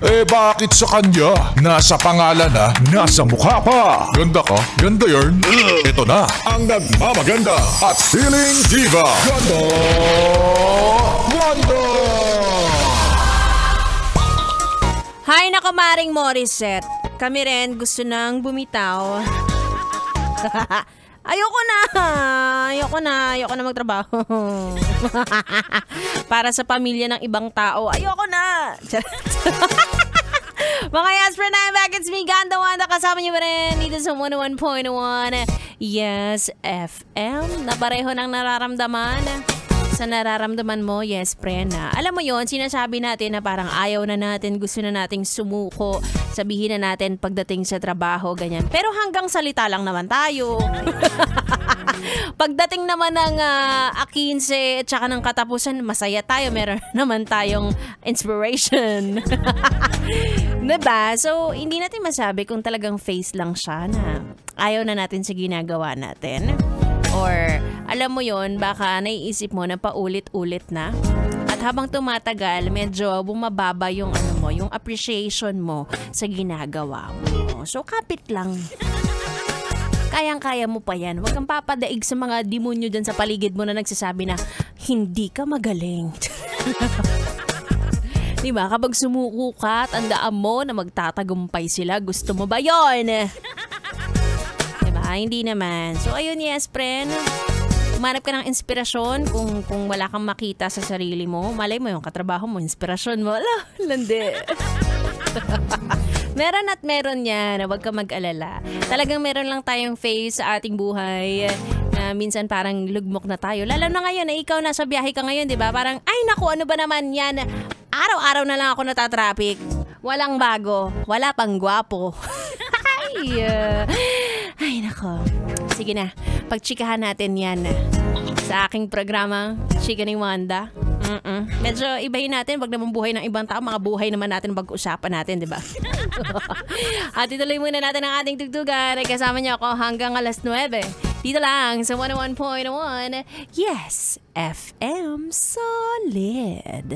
Eh bakit sa kanya? Nasa pangalan na, nasa mukha pa. Ganda ka? Ganda yarn. Ito na, ang nagmamaganda at feeling diva. Ganda! Wanda! Hay nako Maring Morissette. Kami rin gusto nang bumitaw. Ayoko na magtrabaho. Para sa pamilya ng ibang tao, ayoko na. Mga Yasper na back, it's me, Ganda Wanda. Kasama niyo ba rin dito sa 101.1 Yes FM na pareho ng nararamdaman. Sa nararamdaman mo, yes, Prena. Alam mo yon, sinasabi natin na parang ayaw na natin, gusto na nating sumuko, sabihin na natin pagdating sa trabaho, ganyan. Pero hanggang salita lang naman tayo. Pagdating naman ng 15 at saka ng katapusan, masaya tayo. Meron naman tayong inspiration. Diba? So, hindi natin masabi kung talagang face lang siya na ayaw na natin sa ginagawa natin. Or, alam mo yon, baka naiisip mo na paulit-ulit na. At habang tumatagal, medyo bumababa yung yung appreciation mo sa ginagawa mo. So, kapit lang. Kayang-kaya mo pa yan. Huwag kang papadaig sa mga demonyo dyan sa paligid mo na nagsasabi na, hindi ka magaling. Diba? Kapag sumuko ka, tandaan mo na magtatagumpay sila. Gusto mo ba yon? Hindi naman. So, ayun, yes, friend. Umanap ka ng inspirasyon kung wala kang makita sa sarili mo. Malay mo yung katrabaho mo, inspirasyon mo. Ala, landi. Meron at meron yan. Huwag ka mag-alala. Talagang meron lang tayong phase sa ating buhay na minsan parang lugmok na tayo. Lalo na ngayon na ikaw nasa biyahe ka ngayon, di ba? Parang, ay naku, ano ba naman yan? Araw-araw na lang ako natatraffic. Walang bago. Wala pang gwapo. Ay, nako. Sige na, pagchikahan natin yan sa aking programa, Chika ni Wanda. Medyo ibahin natin, wag naman buhay ng ibang tao, mga buhay naman natin pag-usapan natin, di ba? At ituloy muna natin ang ating tugtugan. Kasama niyo ako hanggang alas 9. Dito lang sa 101.1 Yes FM Solid.